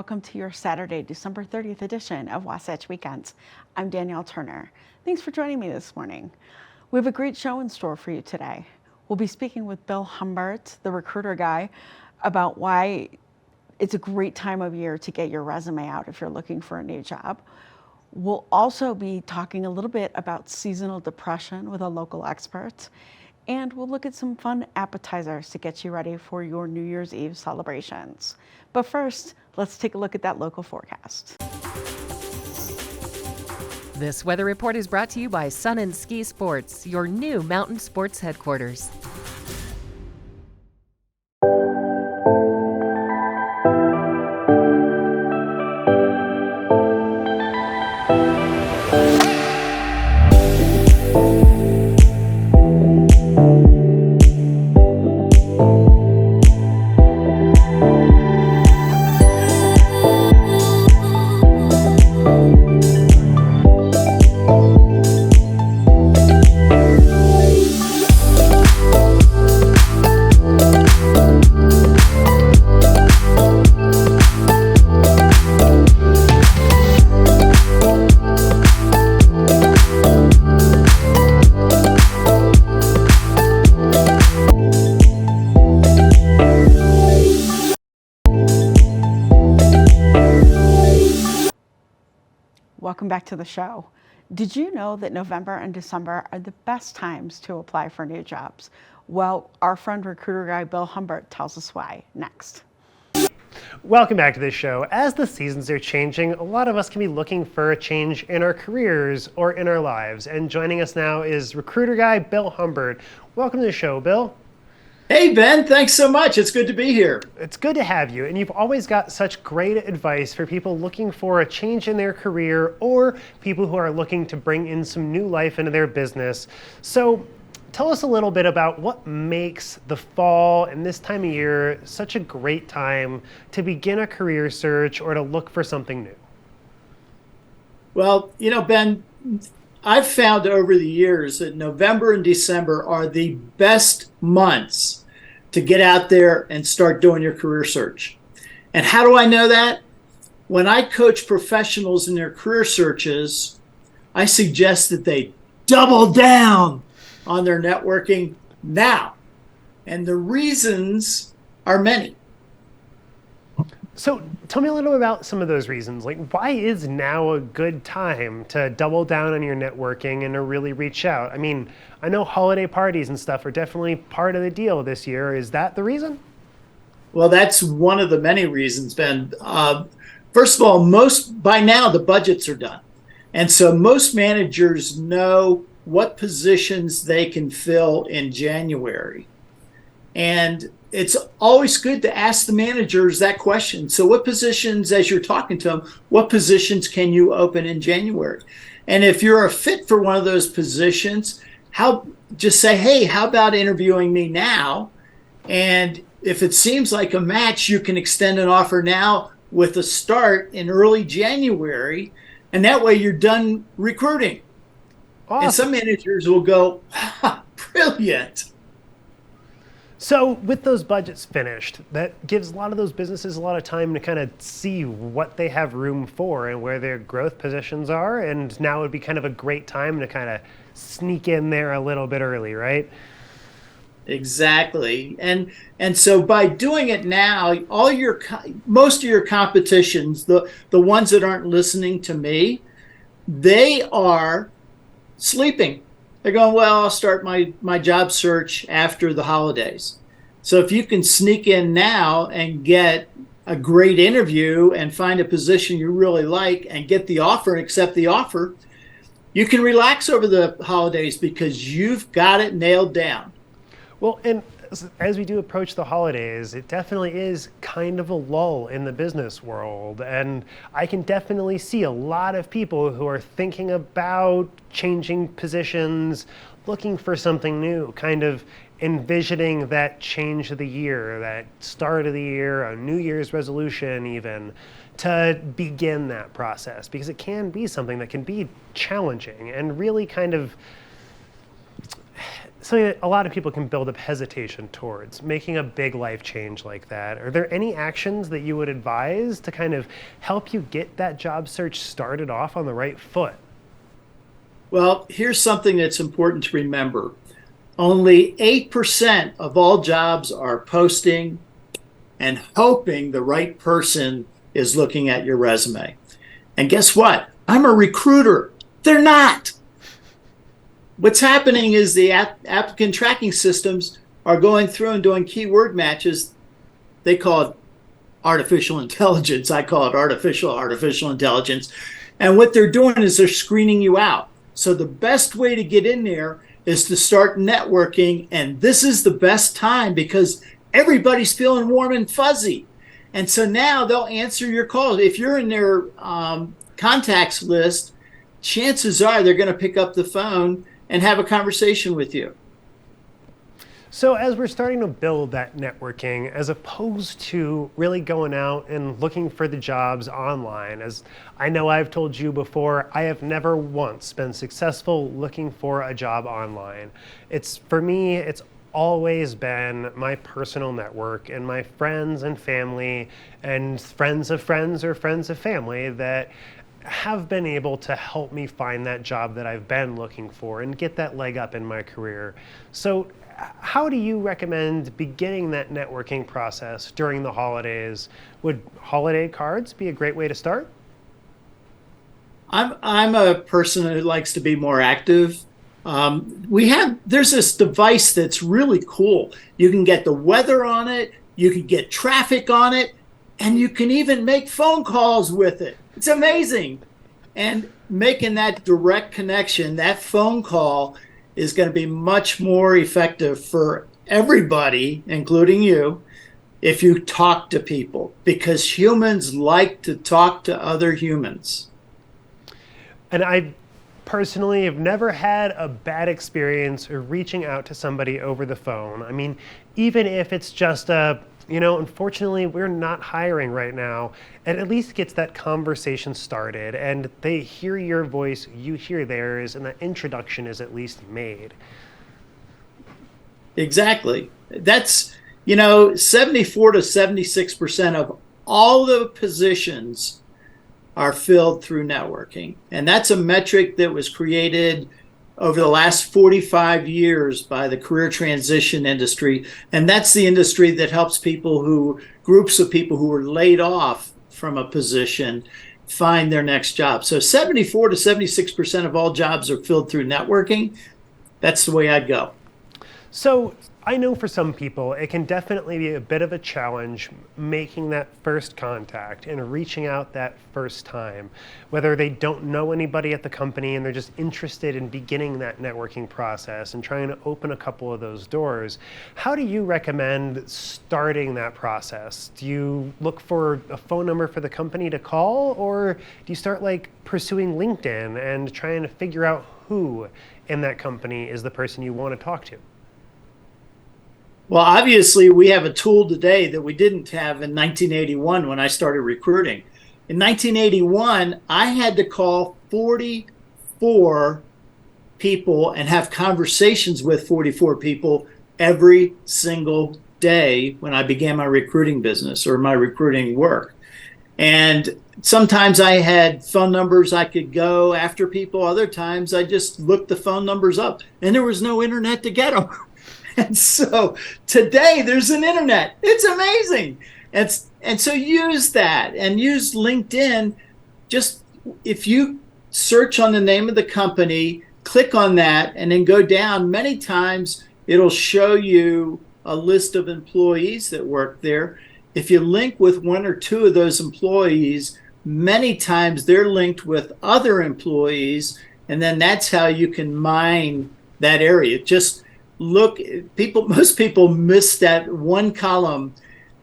welcome to your Saturday, December 30th edition of Wasatch Weekends. I'm Danielle Turner. Thanks for joining me this morning. We have a great show in store for you today. We'll be speaking with Bill Humbert, the recruiter guy, about why it's a great time of year to get your resume out if you're looking for a new job. We'll also be talking a little bit about seasonal depression with a local expert. And we'll look at some fun appetizers to get you ready for your New Year's Eve celebrations. But first, let's take a look at that local forecast. This weather report is brought to you by Sun and Ski Sports, your new mountain sports headquarters. Welcome back to the show. Did you know that November and December are the best times to apply for new jobs? Well, our friend recruiter guy Bill Humbert tells us why next. Welcome back to this show. As the seasons are changing, a lot of us can be looking for a change in our careers or in our lives. And joining us now is recruiter guy Bill Humbert. Welcome to the show, Bill. Hey, Ben, thanks so much. It's good to be here. It's good to have you. And you've always got such great advice for people looking for a change in their career or people who are looking to bring in some new life into their business. So tell us a little bit about what makes the fall and this time of year such a great time to begin a career search or to look for something new. Well, Ben, I've found over the years that November and December are the best months to get out there and start doing your career search. And how do I know that? When I coach professionals in their career searches, I suggest that they double down on their networking now. And the reasons are many. So tell me a little about some of those reasons. Like, why is now a good time to double down on your networking and to really reach out? I mean, I know holiday parties and stuff are definitely part of the deal this year. Is that the reason? Well, that's one of the many reasons, Ben. First of all, by now the budgets are done. And so most managers know what positions they can fill in January. And it's always good to ask the managers that question. So what positions, as you're talking to them, what positions can you open in January? And if you're a fit for one of those positions, just say, hey, how about interviewing me now? And if it seems like a match, you can extend an offer now with a start in early January. And that way you're done recruiting. Awesome. And some managers will go, brilliant. So with those budgets finished, that gives a lot of those businesses a lot of time to kind of see what they have room for and where their growth positions are. And now would be kind of a great time to kind of sneak in there a little bit early, right? Exactly. And so by doing it now, most of your competitions, the ones that aren't listening to me, they are sleeping. They're going, well, I'll start my job search after the holidays. So if you can sneak in now and get a great interview and find a position you really like and get the offer and accept the offer, you can relax over the holidays because you've got it nailed down. Well, and as we do approach the holidays, it definitely is kind of a lull in the business world. And I can definitely see a lot of people who are thinking about changing positions, looking for something new, kind of envisioning that change of the year, that start of the year, a New Year's resolution even, to begin that process. Because it can be something that can be challenging and really kind of something that a lot of people can build up hesitation towards, making a big life change like that. Are there any actions that you would advise to kind of help you get that job search started off on the right foot? Well, here's something that's important to remember. Only 8% of all jobs are posting and hoping the right person is looking at your resume. And guess what? I'm a recruiter. They're not. What's happening is the applicant tracking systems are going through and doing keyword matches. They call it artificial intelligence. I call it artificial intelligence. And what they're doing is they're screening you out. So the best way to get in there is to start networking. And this is the best time because everybody's feeling warm and fuzzy. And so now they'll answer your calls. If you're in their contacts list, chances are they're going to pick up the phone and have a conversation with you. So as we're starting to build that networking, as opposed to really going out and looking for the jobs online, as I know I've told you before, I have never once been successful looking for a job online. For me, it's always been my personal network and my friends and family and friends of friends or friends of family that have been able to help me find that job that I've been looking for and get that leg up in my career. So how do you recommend beginning that networking process during the holidays? Would holiday cards be a great way to start? I'm a person who likes to be more active. There's this device that's really cool. You can get the weather on it, you can get traffic on it, and you can even make phone calls with it. It's amazing. And making that direct connection, that phone call is going to be much more effective for everybody, including you, if you talk to people, because humans like to talk to other humans. And I personally have never had a bad experience reaching out to somebody over the phone. I mean, even if it's just unfortunately, we're not hiring right now. It at least gets that conversation started and they hear your voice, you hear theirs, and that introduction is at least made. Exactly. That's, 74 to 76% of all the positions are filled through networking. And that's a metric that was created over the last 45 years by the career transition industry. And that's the industry that helps groups of people who were laid off from a position find their next job. So 74 to 76% of all jobs are filled through networking. That's the way I'd go. So I know for some people, it can definitely be a bit of a challenge making that first contact and reaching out that first time, whether they don't know anybody at the company and they're just interested in beginning that networking process and trying to open a couple of those doors. How do you recommend starting that process? Do you look for a phone number for the company to call, or do you start pursuing LinkedIn and trying to figure out who in that company is the person you want to talk to? Well, obviously, we have a tool today that we didn't have in 1981 when I started recruiting. In 1981, I had to call 44 people and have conversations with 44 people every single day when I began my recruiting business or my recruiting work. And sometimes I had phone numbers I could go after people. Other times I just looked the phone numbers up and there was no internet to get them. And so today there's an internet. It's amazing. And so use that and use LinkedIn. Just if you search on the name of the company, click on that and then go down, many times it'll show you a list of employees that work there. If you link with one or two of those employees, many times they're linked with other employees, and then that's how you can mine that area. Just most people miss that one column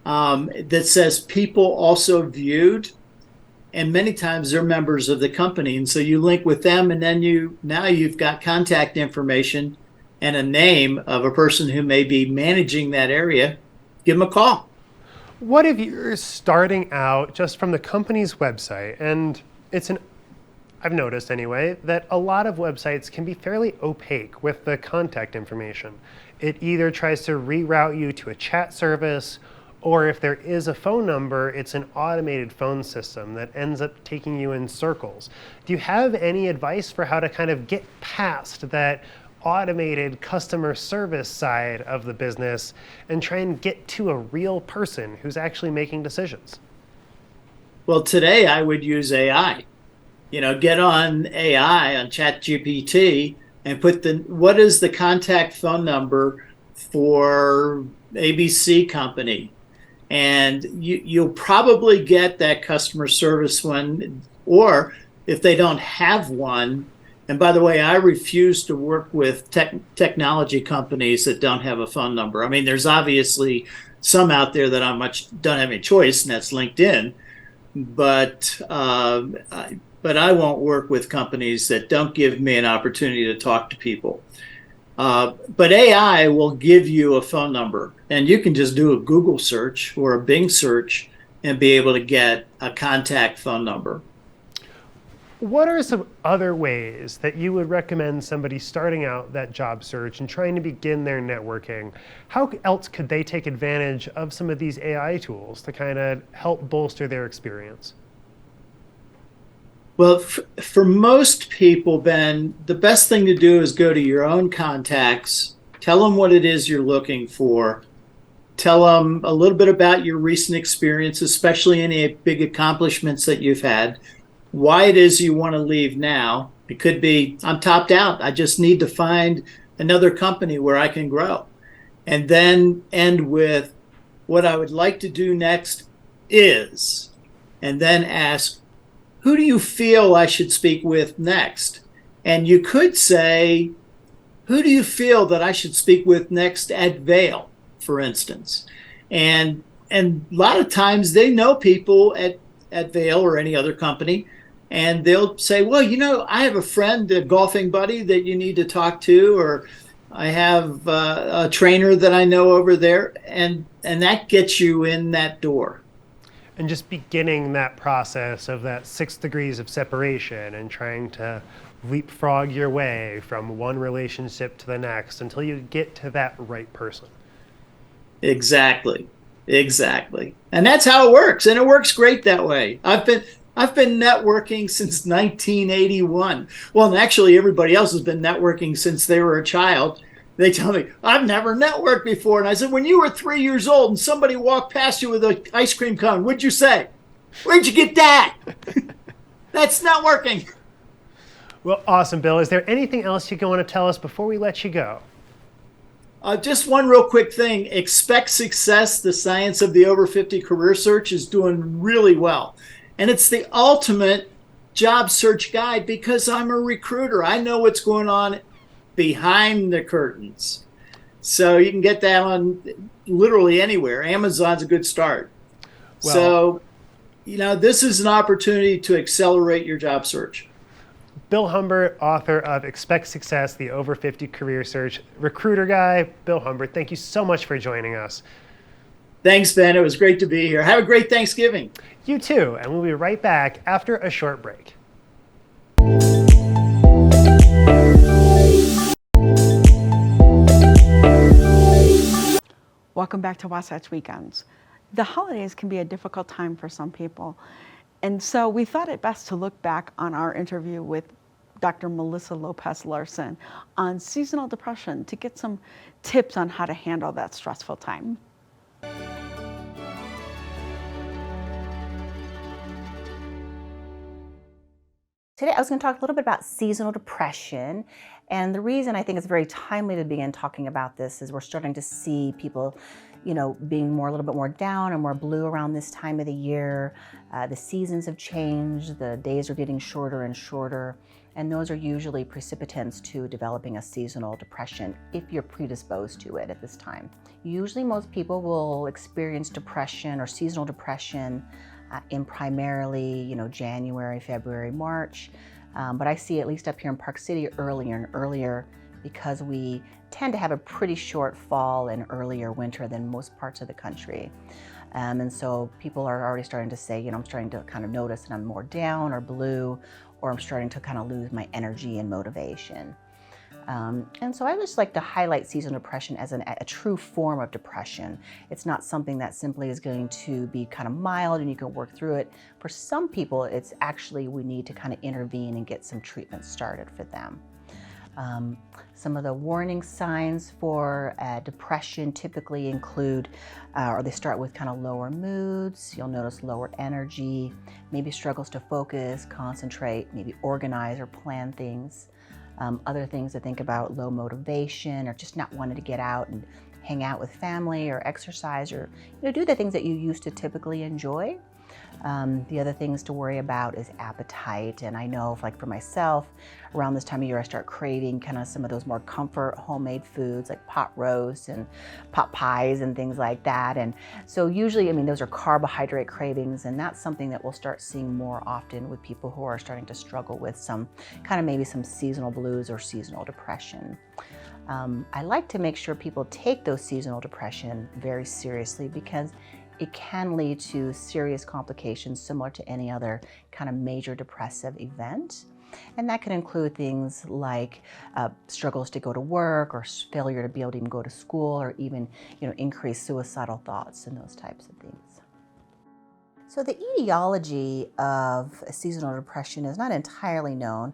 that says people also viewed, and many times they're members of the company. And so you link with them, and then you've got contact information and a name of a person who may be managing that area. Give them a call. What if you're starting out just from the company's website and it's an I've noticed anyway, that a lot of websites can be fairly opaque with the contact information. It either tries to reroute you to a chat service, or if there is a phone number, it's an automated phone system that ends up taking you in circles. Do you have any advice for how to kind of get past that automated customer service side of the business and try and get to a real person who's actually making decisions? Well, today I would use AI. Get on AI on ChatGPT and put what is the contact phone number for ABC company, and you'll probably get that customer service one. Or if they don't have one, and by the way, I refuse to work with technology companies that don't have a phone number. I mean, there's obviously some out there that don't have any choice, and that's LinkedIn. But I won't work with companies that don't give me an opportunity to talk to people. But AI will give you a phone number, and you can just do a Google search or a Bing search and be able to get a contact phone number. What are some other ways that you would recommend somebody starting out that job search and trying to begin their networking? How else could they take advantage of some of these AI tools to kind of help bolster their experience? Well, for most people, Ben, the best thing to do is go to your own contacts, tell them what it is you're looking for, tell them a little bit about your recent experience, especially any big accomplishments that you've had, why it is you want to leave now. It could be, I'm topped out. I just need to find another company where I can grow. And then end with what I would like to do next is, and then ask, who do you feel I should speak with next? And you could say, who do you feel that I should speak with next at Vail, for instance? And a lot of times they know people at Vail or any other company, and they'll say, well, I have a friend, a golfing buddy that you need to talk to, or I have a trainer that I know over there, and that gets you in that door. And just beginning that process of that 6 degrees of separation and trying to leapfrog your way from one relationship to the next until you get to that right person. Exactly. And that's how it works. And it works great that way. I've been networking since 1981. Well, and actually everybody else has been networking since they were a child. They tell me, I've never networked before. And I said, when you were 3 years old and somebody walked past you with an ice cream cone, what'd you say? Where'd you get that? That's networking. Well, awesome, Bill. Is there anything else you want to tell us before we let you go? Just one real quick thing. Expect Success, the science of the over 50 career search, is doing really well. And it's the ultimate job search guide because I'm a recruiter. I know what's going on behind the curtains. So you can get that on literally anywhere. Amazon's a good start. Well, so, this is an opportunity to accelerate your job search. Bill Humbert, author of Expect Success, the Over 50 Career Search Recruiter Guy. Bill Humbert, thank you so much for joining us. Thanks, Ben. It was great to be here. Have a great Thanksgiving. You too, and we'll be right back after a short break. Welcome back to Wasatch Weekends. The holidays can be a difficult time for some people, and so we thought it best to look back on our interview with Dr. Melissa Lopez Larson on seasonal depression to get some tips on how to handle that stressful time. Today I was going to talk a little bit about seasonal depression, and the reason I think it's very timely to begin talking about this is we're starting to see people, being a little bit more down and more blue around this time of the year. The seasons have changed, the days are getting shorter and shorter, and those are usually precipitants to developing a seasonal depression if you're predisposed to it at this time. Usually most people will experience depression or seasonal depression in primarily, January, February, March. But I see, at least up here in Park City, earlier and earlier because we tend to have a pretty short fall and earlier winter than most parts of the country. And so people are already starting to say, I'm starting to kind of notice that I'm more down or blue, or I'm starting to kind of lose my energy and motivation. And so I just like to highlight seasonal depression as a true form of depression. It's not something that simply is going to be kind of mild and you can work through it. For some people, it's actually we need to kind of intervene and get some treatment started for them. Some of the warning signs for depression typically include, or they start with kind of lower moods. You'll notice lower energy, maybe struggles to focus, concentrate, maybe organize or plan things. Other things to think about, low motivation or just not wanting to get out and hang out with family or exercise or do the things that you used to typically enjoy. The other things to worry about is appetite. And I know like for myself, around this time of year, I start craving kind of some of those more comfort homemade foods like pot roast and pot pies and things like that. And so usually, those are carbohydrate cravings, and that's something that we'll start seeing more often with people who are starting to struggle with some kind of maybe some seasonal blues or seasonal depression. I like to make sure people take those seasonal depression very seriously because it can lead to serious complications similar to any other kind of major depressive event. And that can include things like struggles to go to work or failure to be able to even go to school or even increased suicidal thoughts and those types of things. So the etiology of seasonal depression is not entirely known,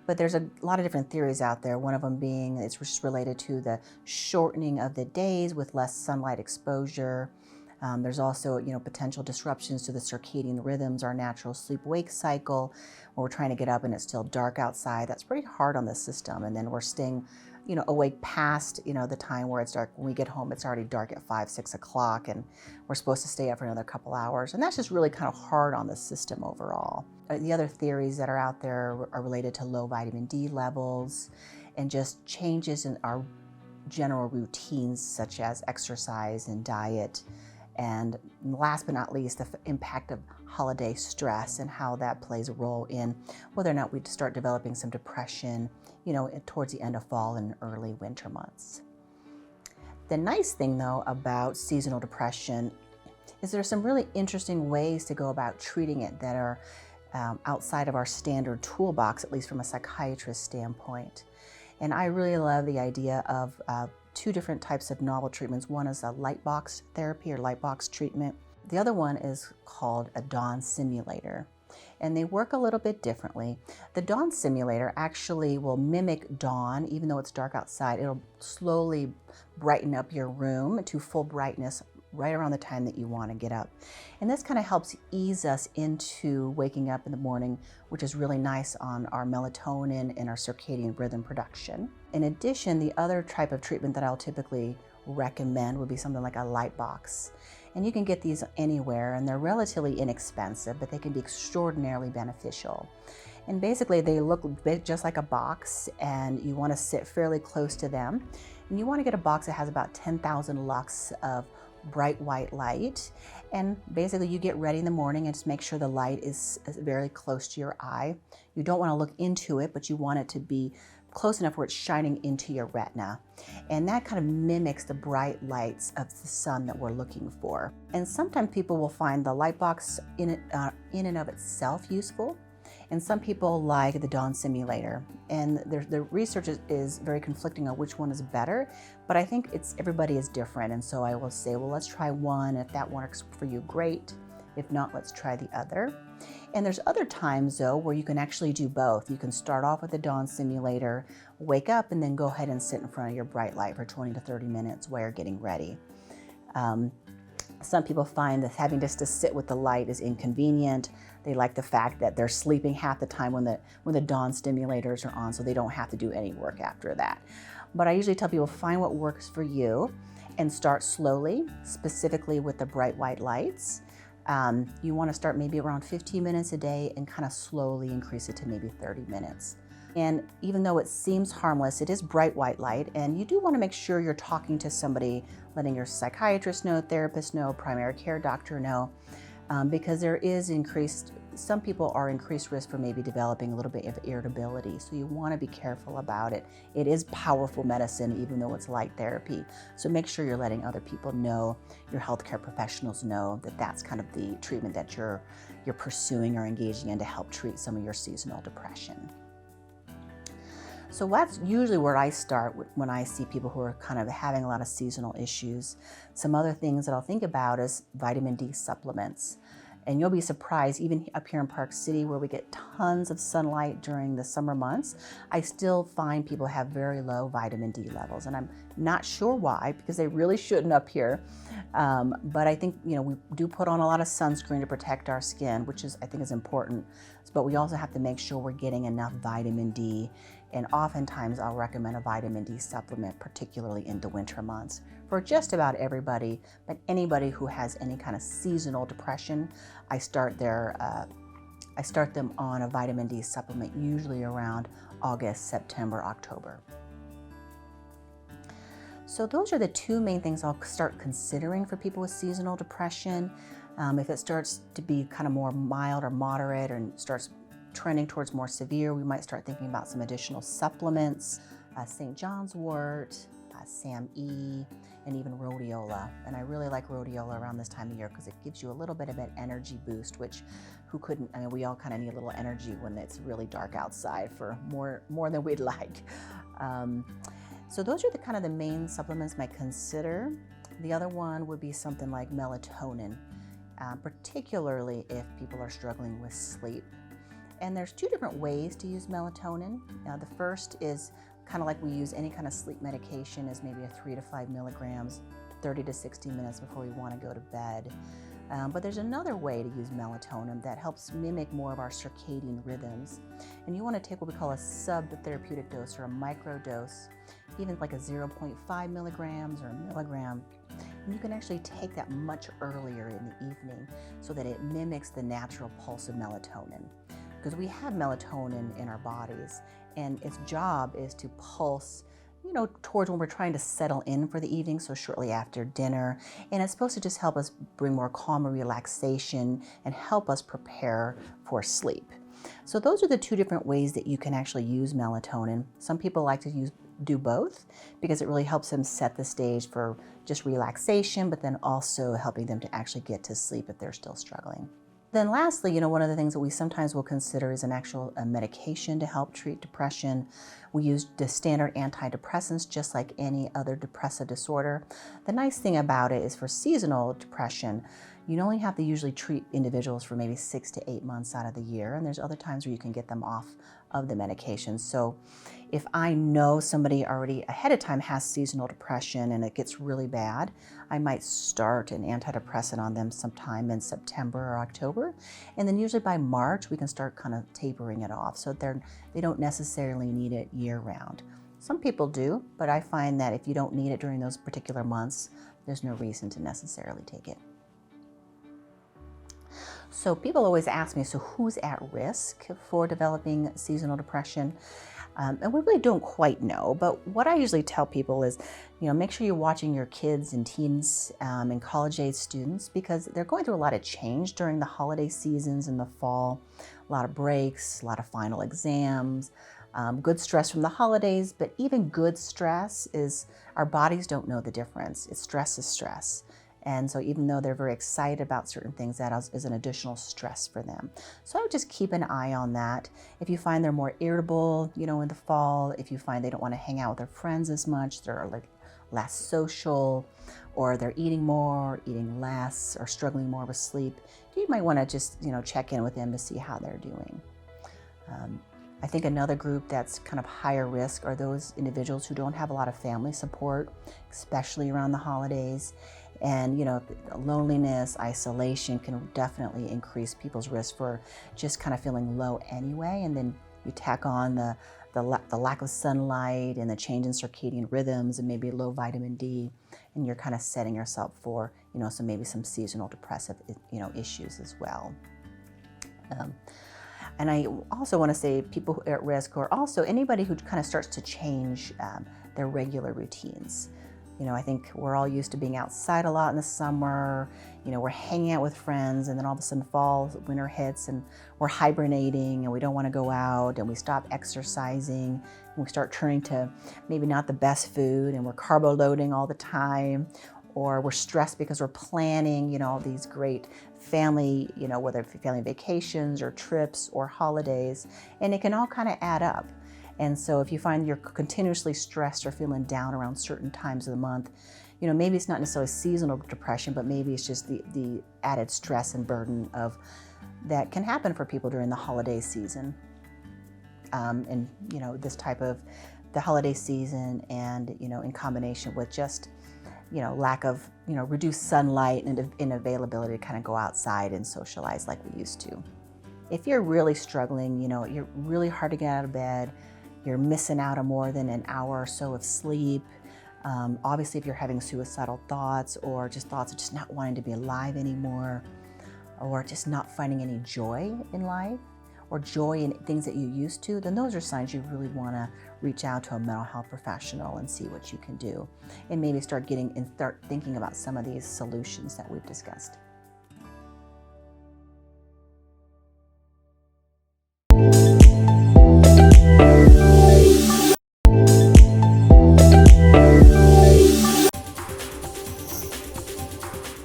but there's a lot of different theories out there. One of them being it's just related to the shortening of the days with less sunlight exposure. There's also, potential disruptions to the circadian rhythms, our natural sleep-wake cycle, where we're trying to get up and it's still dark outside. That's pretty hard on the system. And then we're staying, awake past, the time where it's dark. When we get home, it's already dark at 5, 6 o'clock, and we're supposed to stay up for another couple hours. And that's just really kind of hard on the system overall. The other theories that are out there are related to low vitamin D levels and just changes in our general routines, such as exercise and diet. And last but not least, the impact of holiday stress and how that plays a role in whether or not we start developing some depression, towards the end of fall and early winter months. The nice thing, though, about seasonal depression is there's some really interesting ways to go about treating it that are outside of our standard toolbox, at least from a psychiatrist standpoint. And I really love the idea of two different types of novel treatments. One is a light box therapy or light box treatment. The other one is called a dawn simulator, and they work a little bit differently. The dawn simulator actually will mimic dawn, even though it's dark outside. It'll slowly brighten up your room to full brightness right around the time that you want to get up. And this kind of helps ease us into waking up in the morning, which is really nice on our melatonin and our circadian rhythm production. In addition, the other type of treatment that I'll typically recommend would be something like a light box. And you can get these anywhere, and they're relatively inexpensive, but they can be extraordinarily beneficial. And basically they look just like a box, and you want to sit fairly close to them. And you want to get a box that has about 10,000 lux of bright white light. And basically you get ready in the morning and just make sure the light is very close to your eye. You don't want to look into it, but you want it to be close enough where it's shining into your retina. And that kind of mimics the bright lights of the sun that we're looking for. And sometimes people will find the light box in and of itself useful. And some people like the dawn simulator. And the research is very conflicting on which one is better, but I think everybody is different. And so I will say, well, let's try one. If that works for you, great. If not, let's try the other. And there's other times, though, where you can actually do both. You can start off with the dawn simulator, wake up, and then go ahead and sit in front of your bright light for 20 to 30 minutes while you're getting ready. Some people find that having just to sit with the light is inconvenient. They like the fact that they're sleeping half the time when the dawn stimulators are on, so they don't have to do any work after that. But I usually tell people, find what works for you and start slowly, specifically with the bright white lights. You want to start maybe around 15 minutes a day and kind of slowly increase it to maybe 30 minutes. And even though it seems harmless, it is bright white light, and you do want to make sure you're talking to somebody, letting your psychiatrist know, therapist know, primary care doctor know, because there is some people are increased risk for maybe developing a little bit of irritability. So you want to be careful about it. It is powerful medicine, even though it's light therapy. So make sure you're letting other people know, your healthcare professionals know that that's kind of the treatment that you're you're pursuing or engaging in to help treat some of your seasonal depression. So that's usually where I start when I see people who are kind of having a lot of seasonal issues. Some other things that I'll think about is vitamin D supplements. And you'll be surprised, even up here in Park City where we get tons of sunlight during the summer months, I still find people have very low vitamin D levels. And I'm not sure why, because they really shouldn't up here. But I think, we do put on a lot of sunscreen to protect our skin, which I think is important. But we also have to make sure we're getting enough vitamin D. And oftentimes I'll recommend a vitamin D supplement, particularly in the winter months, for just about everybody. But anybody who has any kind of seasonal depression, I start them on a vitamin D supplement, usually around August, September, October. So those are the two main things I'll start considering for people with seasonal depression. If it starts to be kind of more mild or moderate and starts trending towards more severe, we might start thinking about some additional supplements, St. John's wort, SAM-E, and even rhodiola. And I really like rhodiola around this time of year because it gives you a little bit of an energy boost, which we all kind of need a little energy when it's really dark outside for more than we'd like. So those are the main supplements I might consider. The other one would be something like melatonin, particularly if people are struggling with sleep. And there's two different ways to use melatonin. The first is kind of like we use any kind of sleep medication, is maybe a 3 to 5 milligrams, 30 to 60 minutes before you want to go to bed. But there's another way to use melatonin that helps mimic more of our circadian rhythms. And you want to take what we call a sub-therapeutic dose or a micro dose, even like a 0.5 milligrams or a milligram. And you can actually take that much earlier in the evening so that it mimics the natural pulse of melatonin. Because we have melatonin in our bodies, and its job is to pulse, towards when we're trying to settle in for the evening, so shortly after dinner. And it's supposed to just help us bring more calm and relaxation and help us prepare for sleep. So those are the two different ways that you can actually use melatonin. Some people like to do both because it really helps them set the stage for just relaxation, but then also helping them to actually get to sleep if they're still struggling. Then lastly, one of the things that we sometimes will consider is an actual medication to help treat depression. We use the standard antidepressants just like any other depressive disorder. The nice thing about it is for seasonal depression, you only have to usually treat individuals for maybe 6 to 8 months out of the year, and there's other times where you can get them off of the medication. So if I know somebody already ahead of time has seasonal depression and it gets really bad, I might start an antidepressant on them sometime in September or October. And then usually by March, we can start kind of tapering it off so they don't necessarily need it year round. Some people do, but I find that if you don't need it during those particular months, there's no reason to necessarily take it. So people always ask me, so who's at risk for developing seasonal depression? And we really don't quite know, but what I usually tell people is, make sure you're watching your kids and teens and college-age students because they're going through a lot of change during the holiday seasons in the fall, a lot of breaks, a lot of final exams, good stress from the holidays, but even good stress is, our bodies don't know the difference. Stress is stress. And so even though they're very excited about certain things, that is an additional stress for them. So I would just keep an eye on that. If you find they're more irritable, in the fall, if you find they don't want to hang out with their friends as much, they're like less social, or they're eating more, eating less, or struggling more with sleep, you might want to just, check in with them to see how they're doing. I think another group that's kind of higher risk are those individuals who don't have a lot of family support, especially around the holidays. And loneliness, isolation can definitely increase people's risk for just kind of feeling low anyway. And then you tack on the lack of sunlight and the change in circadian rhythms and maybe low vitamin D, and you're kind of setting yourself for maybe some seasonal depressive issues as well. And I also want to say people who are at risk are also anybody who kind of starts to change their regular routines. I think we're all used to being outside a lot in the summer, we're hanging out with friends, and then all of a sudden fall, winter hits, and we're hibernating, and we don't want to go out, and we stop exercising, and we start turning to maybe not the best food, and we're carbo loading all the time. or we're stressed because we're planning, these great family, whether it be family vacations or trips or holidays, and it can all kind of add up. And so if you find you're continuously stressed or feeling down around certain times of the month, maybe it's not necessarily seasonal depression, but maybe it's just the added stress and burden of that can happen for people during the holiday season. And this type of the holiday season, and in combination with just lack of reduced sunlight and inavailability to kind of go outside and socialize like we used to. If you're really struggling, you're really hard to get out of bed, you're missing out on more than an hour or so of sleep. Obviously, if you're having suicidal thoughts or just thoughts of just not wanting to be alive anymore, or just not finding any joy in life, or joy in things that you used to, then those are signs you really want to reach out to a mental health professional and see what you can do, and maybe start thinking about some of these solutions that we've discussed.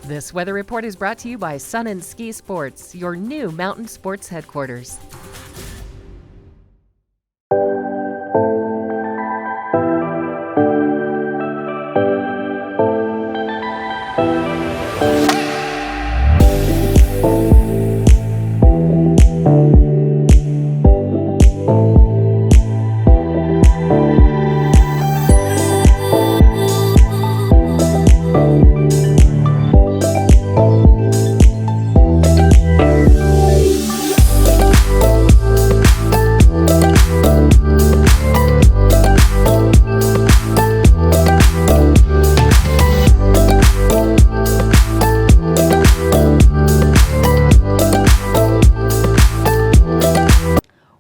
This weather report is brought to you by Sun and Ski Sports, your new mountain sports headquarters.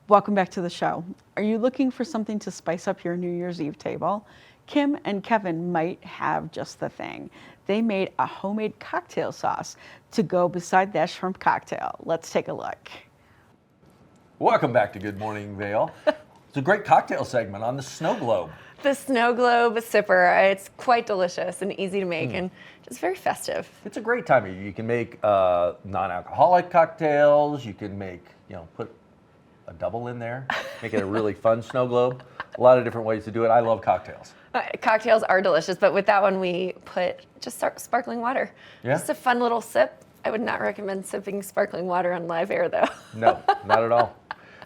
Welcome back to the show. Are you looking for something to spice up your New Year's Eve table? Kim and Kevin might have just the thing. They made a homemade cocktail sauce to go beside that shrimp cocktail. Let's take a look. Welcome back to Good Morning Vale. It's a great cocktail segment on the snow globe. The snow globe sipper. It's quite delicious and easy to make and just very festive. It's a great time of year. You can make non-alcoholic cocktails. You can make, put a double in there, make it a really fun snow globe. A lot of different ways to do it. I love cocktails. Cocktails are delicious, but with that one we put just sparkling water. Yeah. Just a fun little sip. I would not recommend sipping sparkling water on live air though. No, not at all.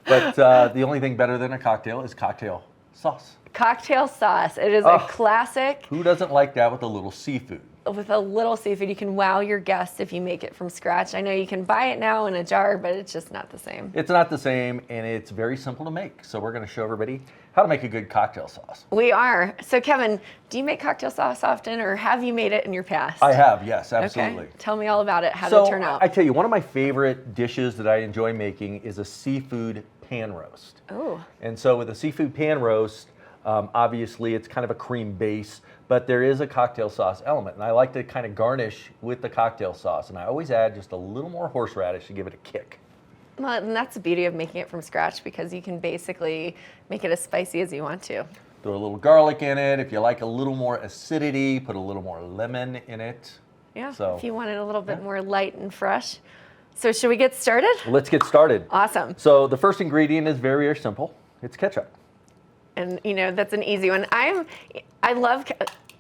But the only thing better than a cocktail is cocktail sauce. Cocktail sauce. It is a classic. Who doesn't like that with a little seafood? With a little seafood, you can wow your guests if you make it from scratch. I know you can buy it now in a jar, but it's just not the same. It's not the same, and it's very simple to make. So we're going to show everybody how to make a good cocktail sauce. We are. So Kevin, do you make cocktail sauce often, or have you made it in your past? I have, yes, absolutely. Okay. Tell me all about it. How did it turn out? I tell you, one of my favorite dishes that I enjoy making is a seafood pan roast. Oh. And so with a seafood pan roast, obviously it's kind of a cream base, but there is a cocktail sauce element. And I like to kind of garnish with the cocktail sauce. And I always add just a little more horseradish to give it a kick. Well, and that's the beauty of making it from scratch, because you can basically make it as spicy as you want to. Throw a little garlic in it. If you like a little more acidity, put a little more lemon in it. Yeah, So, if you want it a little bit more light and fresh. So should we get started? let's get started. Awesome. So the first ingredient is very, very simple. It's ketchup. And that's an easy one. I love,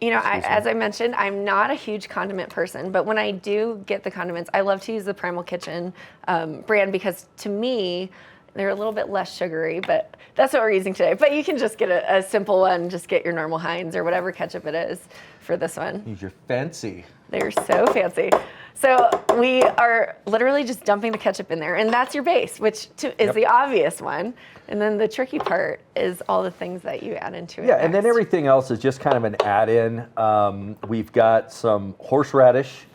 as I mentioned, I'm not a huge condiment person, but when I do get the condiments, I love to use the Primal Kitchen brand, because to me, they're a little bit less sugary, but that's what we're using today. But you can just get a simple one, just get your normal Heinz or whatever ketchup it is for this one. Use your fancy. They're so fancy. So we are literally just dumping the ketchup in there, and that's your base, which is the obvious one. And then the tricky part is all the things that you add into it. Yeah, and then next. everything else is just kind of an add-in. We've got some horseradish.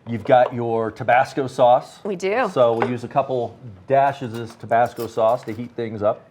You've got your Tabasco sauce. We do. So we'll use a couple dashes of this Tabasco sauce to heat things up.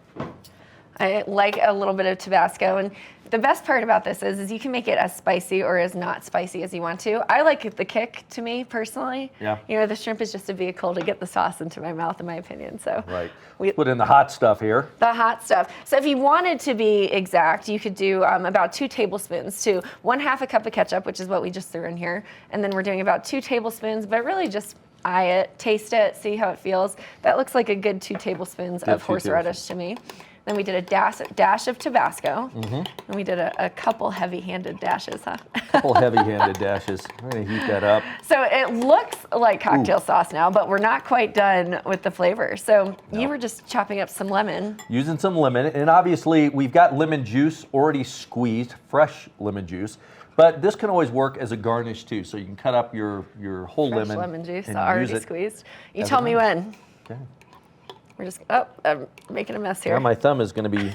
I like a little bit of Tabasco, and the best part about this is you can make it as spicy or as not spicy as you want to. I like the kick, to me personally. Yeah. You know, the shrimp is just a vehicle to get the sauce into my mouth, in my opinion. So Right. we Put in the hot stuff here. the hot stuff. So if you wanted to be exact, you could do about 2 tablespoons to 1/2 a cup of ketchup, which is what we just threw in here, and then we're doing about 2 tablespoons, but really just eye it, taste it, see how it feels. That looks like a good 2 tablespoons of 2 horseradish to me. Then we did a dash of Tabasco, and we did a couple heavy-handed dashes, huh? Couple heavy-handed dashes. I'm gonna heat that up. So it looks like cocktail sauce now, but we're not quite done with the flavor. So you were just chopping up some lemon. Using some lemon, and obviously we've got lemon juice already squeezed, fresh lemon juice. But this can always work as a garnish too. So you can cut up your whole Fresh lemon juice and already use it squeezed. You as tell a me garnish. when. Okay. We're just, I'm making a mess here. Now my thumb is going to be.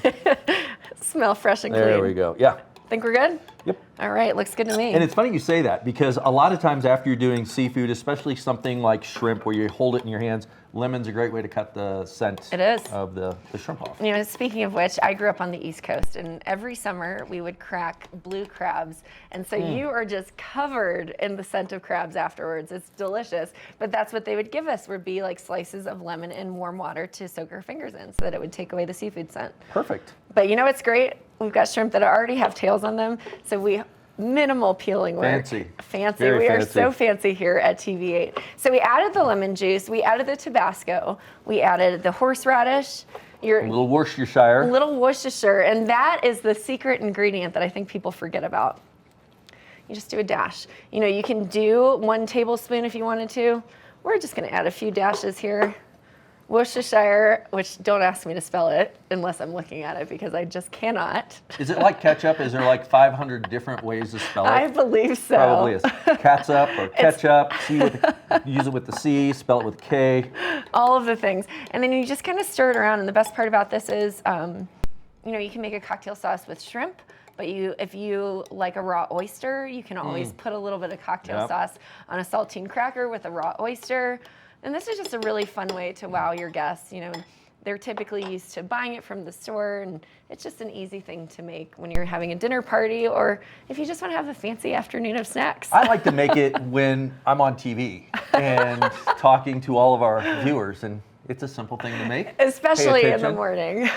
Smell fresh and clean. There we go. Yeah. Think we're good? Yep. All right, looks good to me. And it's funny you say that because a lot of times after you're doing seafood, especially something like shrimp where you hold it in your hands, lemon's a great way to cut the scent It is. of the shrimp off. You know, speaking of which, I grew up on the East Coast, and every summer we would crack blue crabs. And so you are just covered in the scent of crabs afterwards. It's delicious. But that's what they would give us, would be like slices of lemon in warm water to soak our fingers in so that it would take away the seafood scent. Perfect. But you know what's great? We've got shrimp that already have tails on them, so minimal peeling work. Fancy. We Very are fancy. so fancy here at TV8. So we added the lemon juice, we added the Tabasco, we added the horseradish, A little Worcestershire. little Worcestershire, and that is the secret ingredient that I think people forget about. You just do a dash. You know, you can do 1 tablespoon if you wanted to. We're just gonna add a few dashes here. Worcestershire, which don't ask me to spell it unless I'm looking at it because I just cannot. Is it like ketchup? Is there like 500 different ways to spell it? I believe so. Probably is. Catsup or ketchup. Use it with the C, spell it with K. All of the things. And then you just kind of stir it around. And the best part about this is, you know, you can make a cocktail sauce with shrimp, but if you like a raw oyster, you can always put a little bit of cocktail sauce on a saltine cracker with a raw oyster. And this is just a really fun way to wow your guests. You know, they're typically used to buying it from the store, and it's just an easy thing to make when you're having a dinner party or if you just want to have a fancy afternoon of snacks. I like to make it when I'm on TV and talking to all of our viewers, and it's a simple thing to make. Especially Pay in the attention. morning.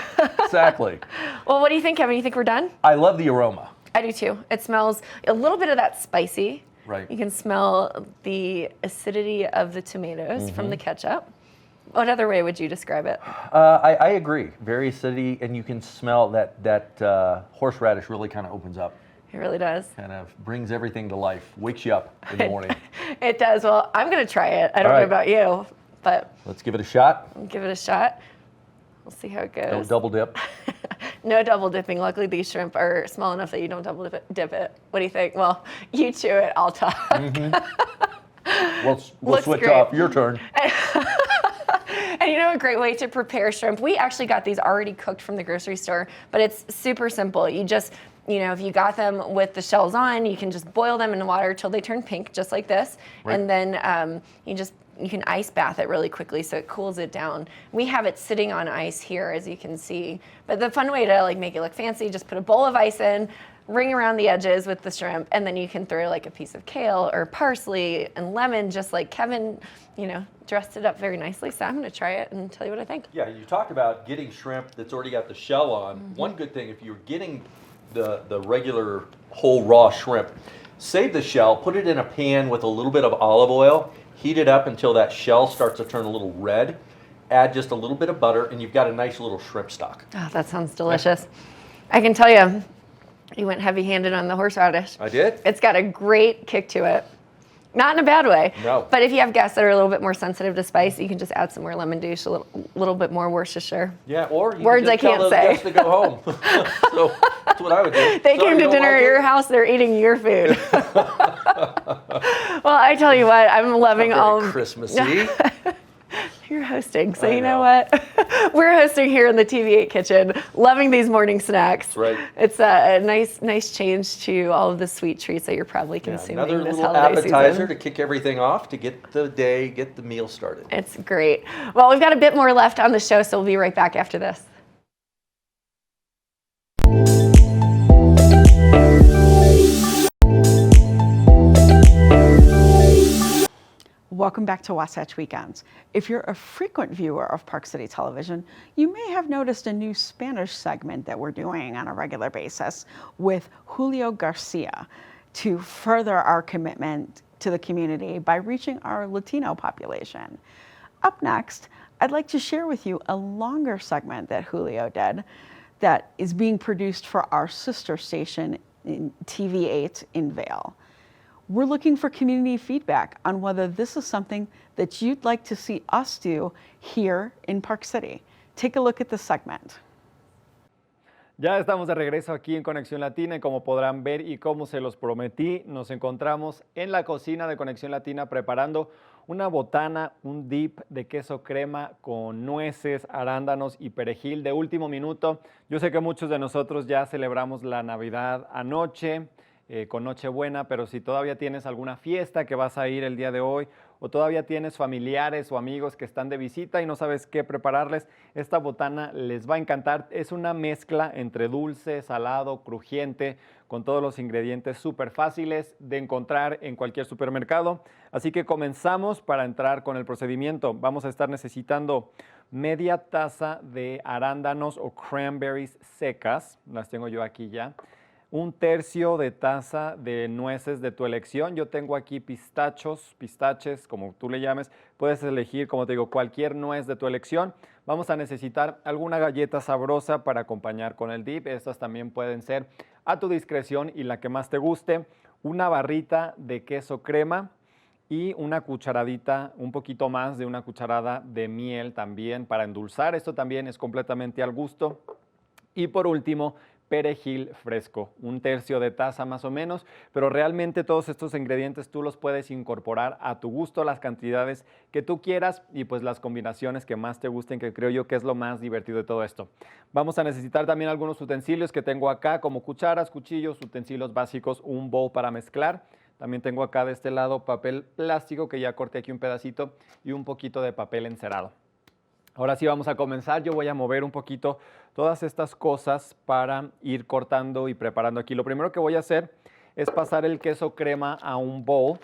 Exactly. Well, what do you think, Kevin? You think we're done? I love the aroma. I do too. It smells a little bit of that spicy. Right. You can smell the acidity of the tomatoes from the ketchup. What other way would you describe it? I agree. Very acidity, and you can smell that horseradish really kind of opens up. It really does. Kind of brings everything to life, wakes you up in the morning. It does. Well, I'm going to try it. I don't All know right. about you, but Let's give it a shot. I'll give it a shot. We'll see how it goes. Don't double dip. No double dipping. Luckily, these shrimp are small enough that you don't double dip it. What do you think? Well, you chew it, I'll talk. We'll Looks switch great. off. Your turn. And you know a great way to prepare shrimp? We actually got these already cooked from the grocery store, but it's super simple. You just, you know, if you got them with the shells on, you can just boil them in water till they turn pink, just like this. Right. And then you can ice bath it really quickly so it cools it down. We have it sitting on ice here, as you can see. But the fun way to like make it look fancy, just put a bowl of ice in, ring around the edges with the shrimp, and then you can throw like a piece of kale or parsley and lemon, just like Kevin, you know, dressed it up very nicely. So I'm gonna try it and tell you what I think. Yeah, you talked about getting shrimp that's already got the shell on. One good thing, if you're getting the regular whole raw shrimp, save the shell, put it in a pan with a little bit of olive oil, heat it up until that shell starts to turn a little red, add just a little bit of butter, and you've got a nice little shrimp stock. Oh, that sounds delicious. I can tell you, you went heavy-handed on the horseradish. I did? It's got a great kick to it. Not in a bad way. No. But if you have guests that are a little bit more sensitive to spice, you can just add some more lemon juice, a little bit more Worcestershire. Yeah, or you Words can I just tell can't those say. guests to go home. So that's what I would do. They Sorry, came you to don't dinner like at your it? house, they're eating your food. Well, I tell you what, I'm loving Not all very Christmassy. You're hosting, so I you know know. what? We're hosting here in the TV8 kitchen, loving these morning snacks. Right. It's a nice change to all of the sweet treats that you're probably Yeah, consuming another this little holiday appetizer season. to kick everything off, to get the meal started. It's great. Well, we've got a bit more left on the show, so we'll be right back after this. Welcome back to Wasatch Weekends. If you're a frequent viewer of Park City Television, you may have noticed a new Spanish segment that we're doing on a regular basis with Julio Garcia to further our commitment to the community by reaching our Latino population. Up next, I'd like to share with you a longer segment that Julio did that is being produced for our sister station in TV8 in Vail. We're looking for community feedback on whether this is something that you'd like to see us do here in Park City. Take a look at this segment. Ya estamos de regreso aquí en Conexión Latina y como podrán ver y como se los prometí, nos encontramos en la cocina de Conexión Latina preparando una botana, un dip de queso crema con nueces, arándanos y perejil de último minuto. Yo sé que muchos de nosotros ya celebramos la Navidad anoche, con Nochebuena, pero si todavía tienes alguna fiesta que vas a ir el día de hoy o todavía tienes familiares o amigos que están de visita y no sabes qué prepararles, esta botana les va a encantar. Es una mezcla entre dulce, salado, crujiente, con todos los ingredientes súper fáciles de encontrar en cualquier supermercado. Así que comenzamos para entrar con el procedimiento. Vamos a estar necesitando media taza de arándanos o cranberries secas, las tengo yo aquí ya. Un tercio de taza de nueces de tu elección. Yo tengo aquí pistaches, como tú le llames. Puedes elegir, como te digo, cualquier nuez de tu elección. Vamos a necesitar alguna galleta sabrosa para acompañar con el dip. Estas también pueden ser a tu discreción y la que más te guste. Una barrita de queso crema y una cucharadita, un poquito más de una cucharada de miel también para endulzar. Esto también es completamente al gusto. Y por último, perejil fresco, un tercio de taza más o menos, pero realmente todos estos ingredientes tú los puedes incorporar a tu gusto, las cantidades que tú quieras y pues las combinaciones que más te gusten, que creo yo que es lo más divertido de todo esto. Vamos a necesitar también algunos utensilios que tengo acá, como cucharas, cuchillos, utensilios básicos, un bowl para mezclar. También tengo acá de este lado papel plástico que ya corté aquí un pedacito y un poquito de papel encerado. Ahora sí vamos a comenzar. Yo voy a mover un poquito todas estas cosas para ir cortando y preparando aquí. Lo primero que voy a hacer es pasar el queso crema a un bowl.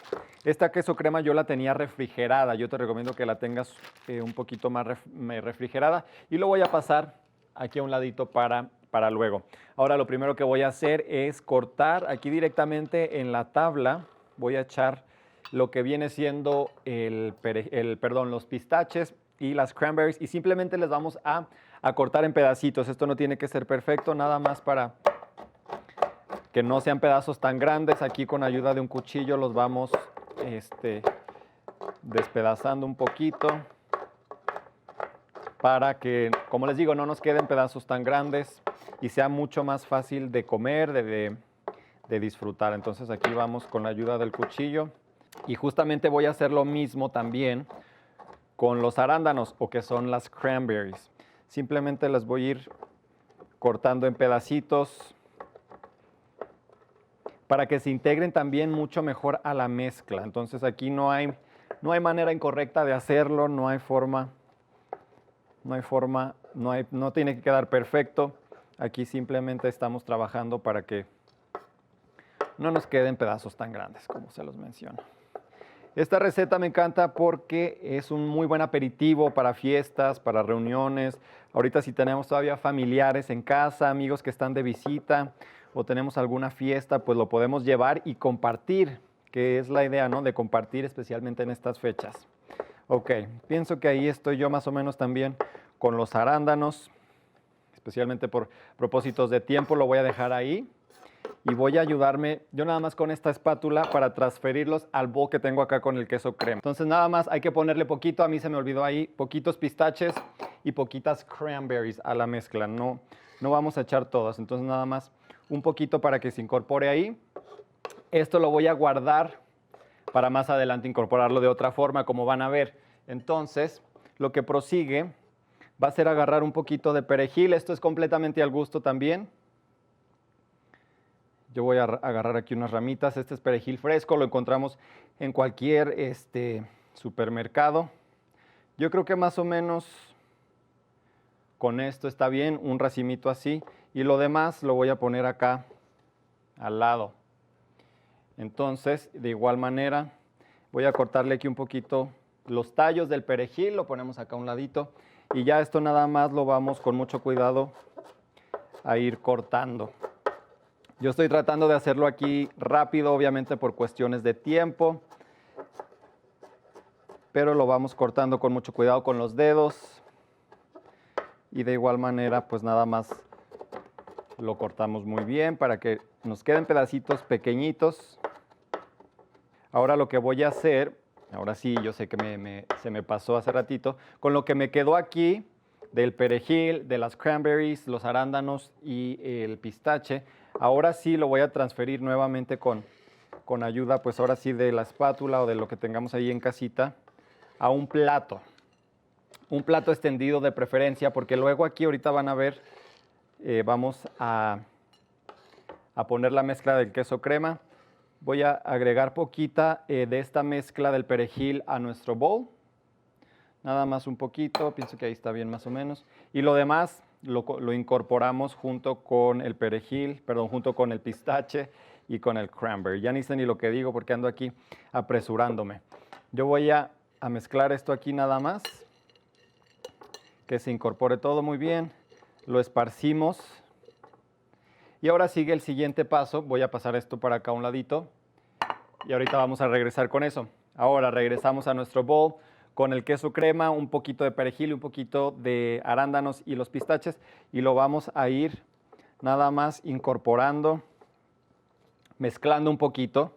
Esta queso crema yo la tenía refrigerada. Yo te recomiendo que la tengas un poquito más refrigerada y lo voy a pasar aquí a un ladito para luego. Ahora lo primero que voy a hacer es cortar aquí directamente en la tabla. Voy a echar lo que viene siendo los pistaches y las cranberries y simplemente les vamos a cortar en pedacitos. Esto no tiene que ser perfecto, nada más para que no sean pedazos tan grandes. Aquí con ayuda de un cuchillo los vamos despedazando un poquito para que, como les digo, no nos queden pedazos tan grandes y sea mucho más fácil de comer, de disfrutar. Entonces aquí vamos con la ayuda del cuchillo y justamente voy a hacer lo mismo también con los arándanos o que son las cranberries. Simplemente las voy a ir cortando en pedacitos para que se integren también mucho mejor a la mezcla. Entonces aquí no hay manera incorrecta de hacerlo, no tiene que quedar perfecto. Aquí simplemente estamos trabajando para que no nos queden pedazos tan grandes como se los menciono. Esta receta me encanta porque es un muy buen aperitivo para fiestas, para reuniones. Ahorita si tenemos todavía familiares en casa, amigos que están de visita o tenemos alguna fiesta, pues lo podemos llevar y compartir, que es la idea, ¿no? De compartir especialmente en estas fechas. Ok, pienso que ahí estoy yo más o menos también con los arándanos, especialmente por propósitos de tiempo, lo voy a dejar ahí. Y voy a ayudarme yo nada más con esta espátula para transferirlos al bowl que tengo acá con el queso crema. Entonces nada más hay que ponerle poquito, a mí se me olvidó ahí, poquitos pistaches y poquitas cranberries a la mezcla. No vamos a echar todas, entonces nada más un poquito para que se incorpore ahí. Esto lo voy a guardar para más adelante incorporarlo de otra forma, como van a ver. Entonces lo que prosigue va a ser agarrar un poquito de perejil. Esto es completamente al gusto también. Yo voy a agarrar aquí unas ramitas. Este es perejil fresco, lo encontramos en cualquier supermercado. Yo creo que más o menos con esto está bien, un racimito así. Y lo demás lo voy a poner acá al lado. Entonces, de igual manera, Voy a cortarle aquí un poquito los tallos del perejil, lo ponemos acá a un ladito. Y ya esto nada más lo vamos con mucho cuidado a ir cortando. Yo estoy tratando de hacerlo aquí rápido, obviamente por cuestiones de tiempo. Pero lo vamos cortando con mucho cuidado con los dedos. Y de igual manera, pues nada más lo cortamos muy bien para que nos queden pedacitos pequeñitos. Ahora lo que voy a hacer, ahora sí, yo sé que se me pasó hace ratito, con lo que me quedó aquí del perejil, de las cranberries, los arándanos y el pistache, ahora sí lo voy a transferir nuevamente con ayuda, pues ahora sí de la espátula o de lo que tengamos ahí en casita, a un plato. Un plato extendido de preferencia, porque luego aquí ahorita van a ver, vamos a poner la mezcla del queso crema. Voy a agregar poquita de esta mezcla del perejil a nuestro bowl. Nada más un poquito, pienso que ahí está bien más o menos. Y lo demás lo incorporamos junto con el perejil, perdón, junto con el pistache y con el cranberry. Ya ni sé ni lo que digo porque ando aquí apresurándome. Yo voy a mezclar esto aquí nada más, que se incorpore todo muy bien. Lo esparcimos. Y ahora sigue el siguiente paso. Voy a pasar esto para acá a un ladito. Y ahorita vamos a regresar con eso. Ahora regresamos a nuestro bowl con el queso crema, un poquito de perejil, un poquito de arándanos y los pistaches. Y lo vamos a ir nada más incorporando, mezclando un poquito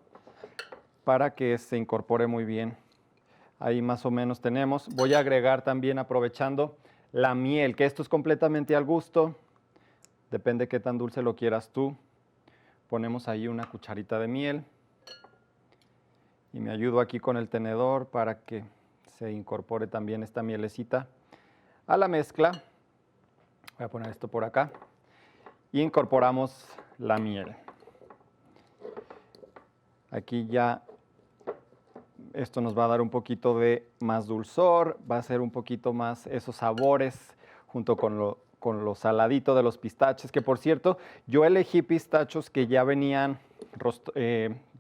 para que se incorpore muy bien. Ahí más o menos tenemos. Voy a agregar también, aprovechando, la miel, que esto es completamente al gusto. Depende qué tan dulce lo quieras tú. Ponemos ahí una cucharita de miel. Y me ayudo aquí con el tenedor para que se incorpore también esta mielecita a la mezcla. Voy a poner esto por acá. Y incorporamos la miel. Aquí ya esto nos va a dar un poquito de más dulzor, va a ser un poquito más esos sabores junto con lo saladito de los pistaches, que por cierto, yo elegí pistachos que ya venían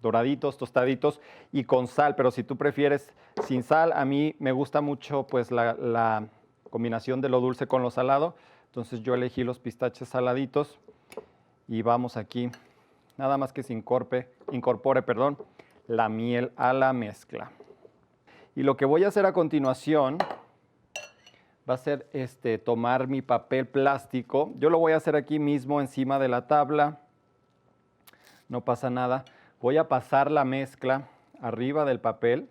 doraditos, tostaditos y con sal, pero si tú prefieres sin sal, a mí me gusta mucho pues la combinación de lo dulce con lo salado, entonces yo elegí los pistaches saladitos y vamos aquí, nada más que se incorpore, perdón, la miel a la mezcla. Y lo que voy a hacer a continuación va a ser tomar mi papel plástico. Yo lo voy a hacer aquí mismo encima de la tabla. No pasa nada. Voy a pasar la mezcla arriba del papel,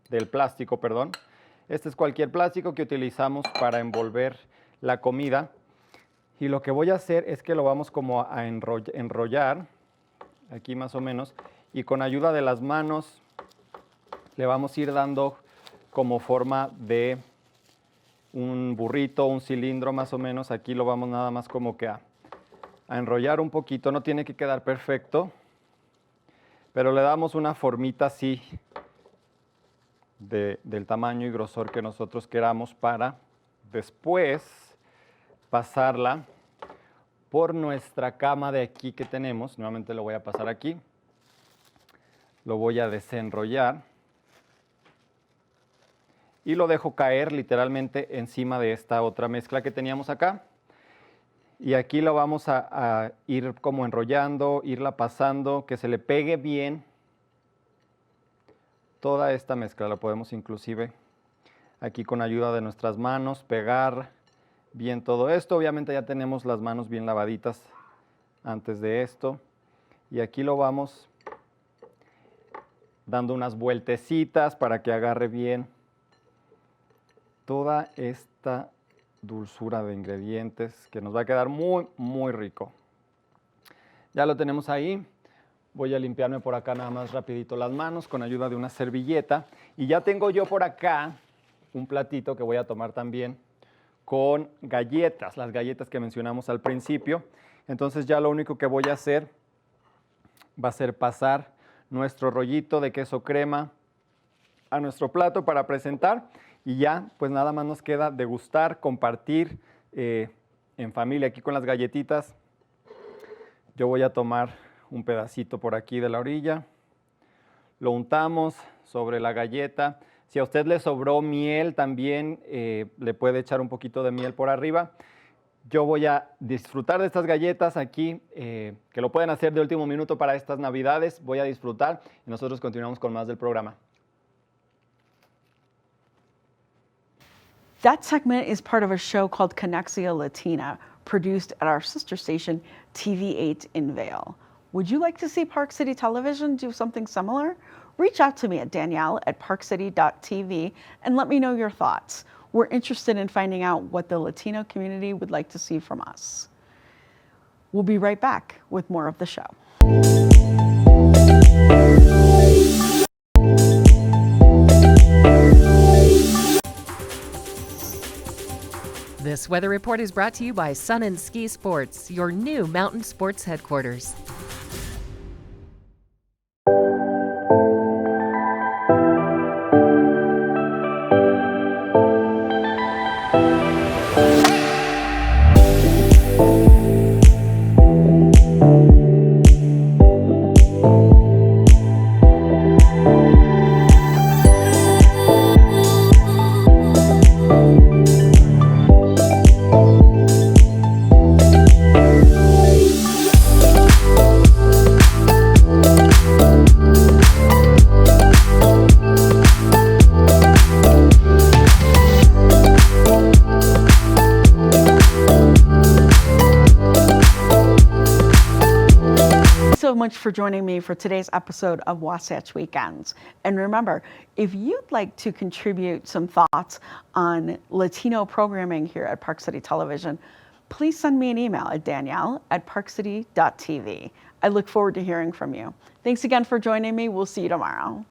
del plástico, perdón. Este es cualquier plástico que utilizamos para envolver la comida. Y lo que voy a hacer es que lo vamos como a enrollar, aquí más o menos, y con ayuda de las manos le vamos a ir dando como forma de un burrito, un cilindro más o menos. Aquí lo vamos nada más como que a enrollar un poquito, no tiene que quedar perfecto, pero le damos una formita así del tamaño y grosor que nosotros queramos para después pasarla por nuestra cama de aquí que tenemos. Nuevamente lo voy a pasar aquí. Lo voy a desenrollar y lo dejo caer literalmente encima de esta otra mezcla que teníamos acá. Y aquí lo vamos a ir como enrollando, irla pasando, que se le pegue bien toda esta mezcla. La podemos inclusive aquí con ayuda de nuestras manos pegar bien todo esto. Obviamente ya tenemos las manos bien lavaditas antes de esto. Y aquí lo vamos dando unas vueltecitas para que agarre bien toda esta dulzura de ingredientes que nos va a quedar muy, muy rico. Ya lo tenemos ahí. Voy a limpiarme por acá nada más rapidito las manos con ayuda de una servilleta. Y ya tengo yo por acá un platito que voy a tomar también con galletas, las galletas que mencionamos al principio. Entonces ya lo único que voy a hacer va a ser pasar nuestro rollito de queso crema a nuestro plato para presentar y ya pues nada más nos queda degustar, compartir en familia aquí con las galletitas. Yo voy a tomar un pedacito por aquí de la orilla, lo untamos, sobre la galleta. Si a usted le sobró miel también, le puede echar un poquito de miel por arriba. Yo voy a disfrutar de estas galletas aquí, que lo pueden hacer de último minuto para estas Navidades. Voy a disfrutar y nosotros continuamos con más del programa. That segment is part of a show called Conexia Latina, produced at our sister station, TV8 in Vail. Would you like to see Park City Television do something similar? Reach out to me at danielle@parkcity.tv and let me know your thoughts. We're interested in finding out what the Latino community would like to see from us. We'll be right back with more of the show. This weather report is brought to you by Sun and Ski Sports, your new mountain sports headquarters. So much for joining me for today's episode of Wasatch Weekends. And remember, if you'd like to contribute some thoughts on Latino programming here at Park City Television, please send me an email at danielle@parkcity.tv. I look forward to hearing from you. Thanks again for joining me. We'll see you tomorrow.